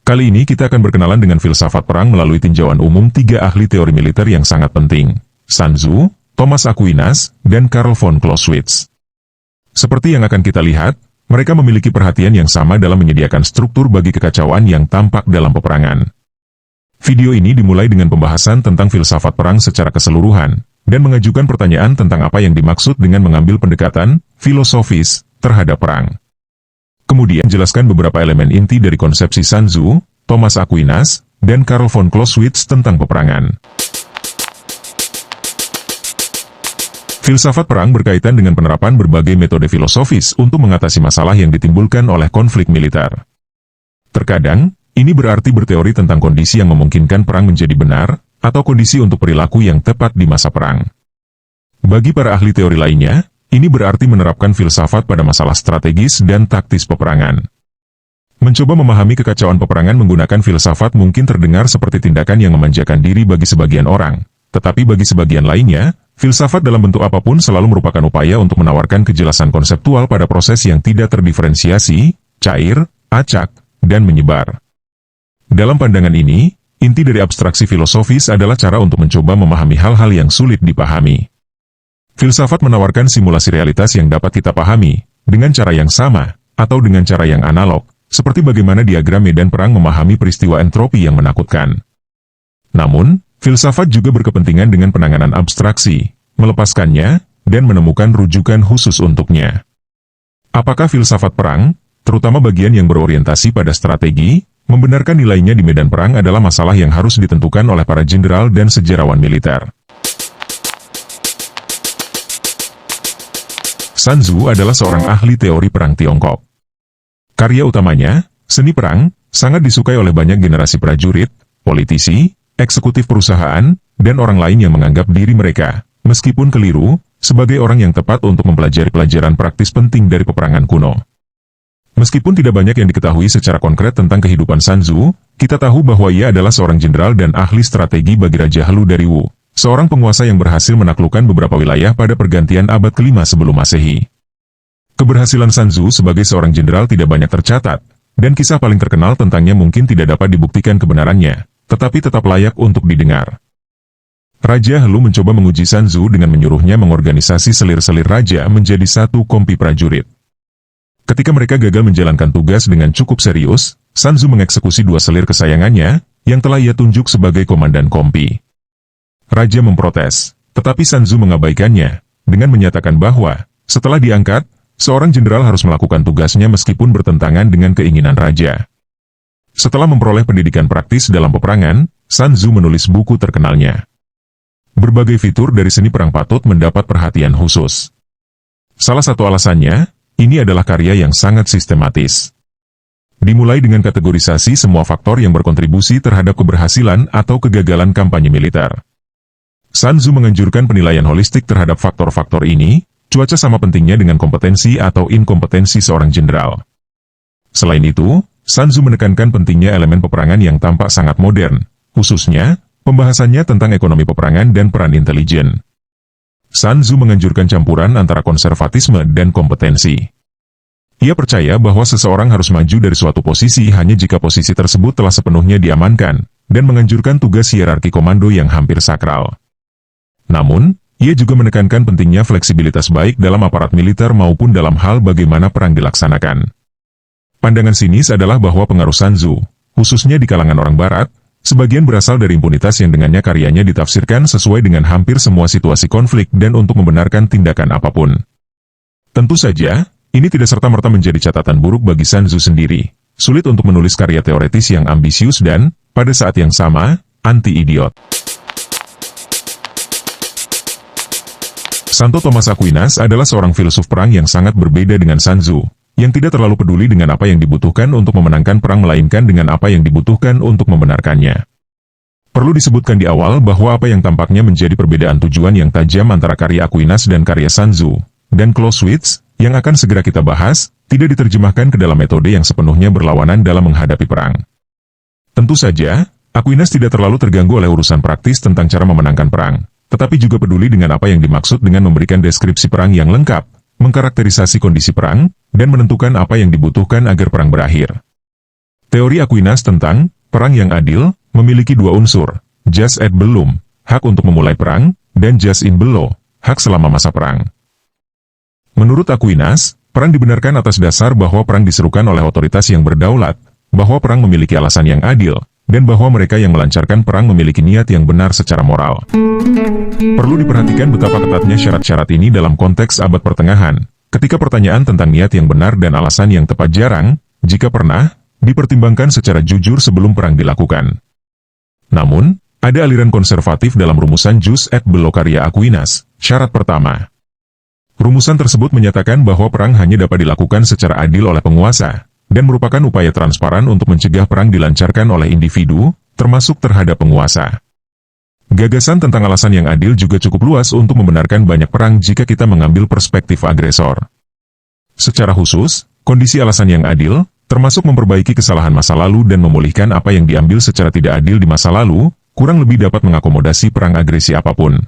Kali ini kita akan berkenalan dengan filsafat perang melalui tinjauan umum tiga ahli teori militer yang sangat penting, Sun Tzu, Thomas Aquinas, dan Karl von Clausewitz. Seperti yang akan kita lihat, mereka memiliki perhatian yang sama dalam menyediakan struktur bagi kekacauan yang tampak dalam peperangan. Video ini dimulai dengan pembahasan tentang filsafat perang secara keseluruhan, dan mengajukan pertanyaan tentang apa yang dimaksud dengan mengambil pendekatan filosofis terhadap perang. Kemudian jelaskan beberapa elemen inti dari konsepsi Sun Tzu, Thomas Aquinas, dan Karl von Clausewitz tentang peperangan. Filsafat perang berkaitan dengan penerapan berbagai metode filosofis untuk mengatasi masalah yang ditimbulkan oleh konflik militer. Terkadang, ini berarti berteori tentang kondisi yang memungkinkan perang menjadi benar, atau kondisi untuk perilaku yang tepat di masa perang. Bagi para ahli teori lainnya, ini berarti menerapkan filsafat pada masalah strategis dan taktis peperangan. Mencoba memahami kekacauan peperangan menggunakan filsafat mungkin terdengar seperti tindakan yang memanjakan diri bagi sebagian orang, tetapi bagi sebagian lainnya, filsafat dalam bentuk apapun selalu merupakan upaya untuk menawarkan kejelasan konseptual pada proses yang tidak terdiferensiasi, cair, acak, dan menyebar. Dalam pandangan ini, inti dari abstraksi filosofis adalah cara untuk mencoba memahami hal-hal yang sulit dipahami. Filsafat menawarkan simulasi realitas yang dapat kita pahami, dengan cara yang sama, atau dengan cara yang analog, seperti bagaimana diagram medan perang memahami peristiwa entropi yang menakutkan. Namun, filsafat juga berkepentingan dengan penanganan abstraksi, melepaskannya, dan menemukan rujukan khusus untuknya. Apakah filsafat perang, terutama bagian yang berorientasi pada strategi, membenarkan nilainya di medan perang adalah masalah yang harus ditentukan oleh para jenderal dan sejarawan militer. Sun Tzu adalah seorang ahli teori perang Tiongkok. Karya utamanya, Seni Perang, sangat disukai oleh banyak generasi prajurit, politisi, eksekutif perusahaan, dan orang lain yang menganggap diri mereka, meskipun keliru, sebagai orang yang tepat untuk mempelajari pelajaran praktis penting dari peperangan kuno. Meskipun tidak banyak yang diketahui secara konkret tentang kehidupan Sun Tzu, kita tahu bahwa ia adalah seorang jenderal dan ahli strategi bagi Raja Helu dari Wu, seorang penguasa yang berhasil menaklukkan beberapa wilayah pada pergantian abad ke-5 sebelum Masehi. Keberhasilan Sun Tzu sebagai seorang jenderal tidak banyak tercatat, dan kisah paling terkenal tentangnya mungkin tidak dapat dibuktikan kebenarannya, tetapi tetap layak untuk didengar. Raja Helu mencoba menguji Sun Tzu dengan menyuruhnya mengorganisasi selir-selir raja menjadi satu kompi prajurit. Ketika mereka gagal menjalankan tugas dengan cukup serius, Sun Tzu mengeksekusi dua selir kesayangannya, yang telah ia tunjuk sebagai komandan kompi. Raja memprotes, tetapi Sun Tzu mengabaikannya, dengan menyatakan bahwa, setelah diangkat, seorang jenderal harus melakukan tugasnya meskipun bertentangan dengan keinginan raja. Setelah memperoleh pendidikan praktis dalam peperangan, Sun Tzu menulis buku terkenalnya. Berbagai fitur dari seni perang patut mendapat perhatian khusus. Salah satu alasannya, ini adalah karya yang sangat sistematis. Dimulai dengan kategorisasi semua faktor yang berkontribusi terhadap keberhasilan atau kegagalan kampanye militer. Sun Tzu menganjurkan penilaian holistik terhadap faktor-faktor ini, cuaca sama pentingnya dengan kompetensi atau inkompetensi seorang jenderal. Selain itu, Sun Tzu menekankan pentingnya elemen peperangan yang tampak sangat modern, khususnya, pembahasannya tentang ekonomi peperangan dan peran intelijen. Sun Tzu menganjurkan campuran antara konservatisme dan kompetensi. Ia percaya bahwa seseorang harus maju dari suatu posisi hanya jika posisi tersebut telah sepenuhnya diamankan, dan menganjurkan tugas hierarki komando yang hampir sakral. Namun, ia juga menekankan pentingnya fleksibilitas baik dalam aparat militer maupun dalam hal bagaimana perang dilaksanakan. Pandangan sinis adalah bahwa pengaruh Sun Tzu, khususnya di kalangan orang Barat, sebagian berasal dari impunitas yang dengannya karyanya ditafsirkan sesuai dengan hampir semua situasi konflik dan untuk membenarkan tindakan apapun. Tentu saja, ini tidak serta-merta menjadi catatan buruk bagi Sun Tzu sendiri. Sulit untuk menulis karya teoretis yang ambisius dan, pada saat yang sama, anti-idiot. Santo Thomas Aquinas adalah seorang filsuf perang yang sangat berbeda dengan Sun Tzu, yang tidak terlalu peduli dengan apa yang dibutuhkan untuk memenangkan perang melainkan dengan apa yang dibutuhkan untuk membenarkannya. Perlu disebutkan di awal bahwa apa yang tampaknya menjadi perbedaan tujuan yang tajam antara karya Aquinas dan karya Sun Tzu, dan Clausewitz, yang akan segera kita bahas, tidak diterjemahkan ke dalam metode yang sepenuhnya berlawanan dalam menghadapi perang. Tentu saja, Aquinas tidak terlalu terganggu oleh urusan praktis tentang cara memenangkan perang, tetapi juga peduli dengan apa yang dimaksud dengan memberikan deskripsi perang yang lengkap, mengkarakterisasi kondisi perang, dan menentukan apa yang dibutuhkan agar perang berakhir. Teori Aquinas tentang perang yang adil memiliki dua unsur, jus ad bellum, hak untuk memulai perang, dan jus in bello, hak selama masa perang. Menurut Aquinas, perang dibenarkan atas dasar bahwa perang diserukan oleh otoritas yang berdaulat, bahwa perang memiliki alasan yang adil, dan bahwa mereka yang melancarkan perang memiliki niat yang benar secara moral. Perlu diperhatikan betapa ketatnya syarat-syarat ini dalam konteks abad pertengahan, ketika pertanyaan tentang niat yang benar dan alasan yang tepat jarang, jika pernah, dipertimbangkan secara jujur sebelum perang dilakukan. Namun, ada aliran konservatif dalam rumusan jus ad bello karya Aquinas. Syarat pertama. Rumusan tersebut menyatakan bahwa perang hanya dapat dilakukan secara adil oleh penguasa, dan merupakan upaya transparan untuk mencegah perang dilancarkan oleh individu, termasuk terhadap penguasa. Gagasan tentang alasan yang adil juga cukup luas untuk membenarkan banyak perang jika kita mengambil perspektif agresor. Secara khusus, kondisi alasan yang adil, termasuk memperbaiki kesalahan masa lalu dan memulihkan apa yang diambil secara tidak adil di masa lalu, kurang lebih dapat mengakomodasi perang agresi apapun.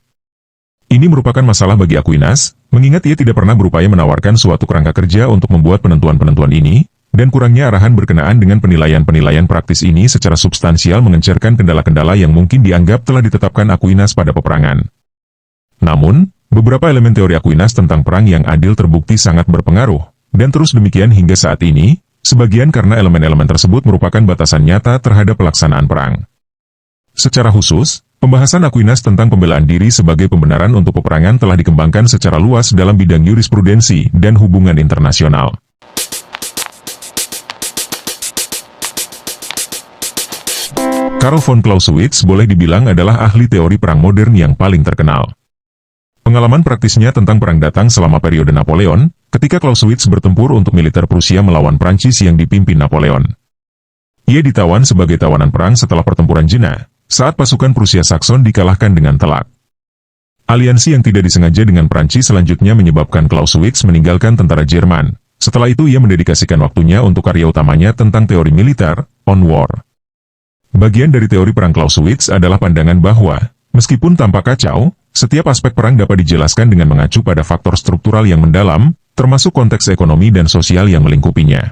Ini merupakan masalah bagi Aquinas, mengingat ia tidak pernah berupaya menawarkan suatu kerangka kerja untuk membuat penentuan-penentuan ini, dan kurangnya arahan berkenaan dengan penilaian-penilaian praktis ini secara substansial mengencerkan kendala-kendala yang mungkin dianggap telah ditetapkan Aquinas pada peperangan. Namun, beberapa elemen teori Aquinas tentang perang yang adil terbukti sangat berpengaruh, dan terus demikian hingga saat ini, sebagian karena elemen-elemen tersebut merupakan batasan nyata terhadap pelaksanaan perang. Secara khusus, pembahasan Aquinas tentang pembelaan diri sebagai pembenaran untuk peperangan telah dikembangkan secara luas dalam bidang jurisprudensi dan hubungan internasional. Karl von Clausewitz boleh dibilang adalah ahli teori perang modern yang paling terkenal. Pengalaman praktisnya tentang perang datang selama periode Napoleon, ketika Clausewitz bertempur untuk militer Prusia melawan Prancis yang dipimpin Napoleon. Ia ditawan sebagai tawanan perang setelah pertempuran Jena, saat pasukan Prusia Sakson dikalahkan dengan telak. Aliansi yang tidak disengaja dengan Prancis selanjutnya menyebabkan Clausewitz meninggalkan tentara Jerman. Setelah itu ia mendedikasikan waktunya untuk karya utamanya tentang teori militer, On War. Bagian dari teori perang Clausewitz adalah pandangan bahwa, meskipun tampak kacau, setiap aspek perang dapat dijelaskan dengan mengacu pada faktor struktural yang mendalam, termasuk konteks ekonomi dan sosial yang melingkupinya.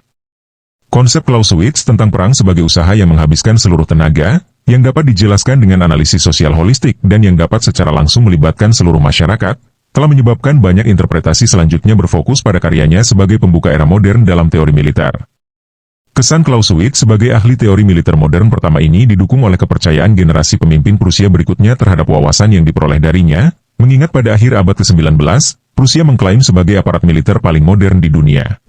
Konsep Clausewitz tentang perang sebagai usaha yang menghabiskan seluruh tenaga, yang dapat dijelaskan dengan analisis sosial holistik dan yang dapat secara langsung melibatkan seluruh masyarakat, telah menyebabkan banyak interpretasi selanjutnya berfokus pada karyanya sebagai pembuka era modern dalam teori militer. Kesan Clausewitz sebagai ahli teori militer modern pertama ini didukung oleh kepercayaan generasi pemimpin Prusia berikutnya terhadap wawasan yang diperoleh darinya, mengingat pada akhir abad ke-19, Prusia mengklaim sebagai aparat militer paling modern di dunia.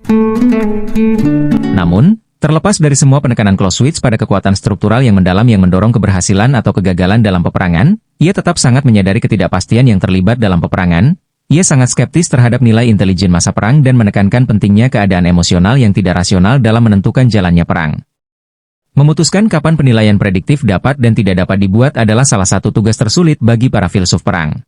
Namun, terlepas dari semua penekanan Clausewitz pada kekuatan struktural yang mendalam yang mendorong keberhasilan atau kegagalan dalam peperangan, ia tetap sangat menyadari ketidakpastian yang terlibat dalam peperangan. Ia sangat skeptis terhadap nilai intelijen masa perang dan menekankan pentingnya keadaan emosional yang tidak rasional dalam menentukan jalannya perang. Memutuskan kapan penilaian prediktif dapat dan tidak dapat dibuat adalah salah satu tugas tersulit bagi para filsuf perang.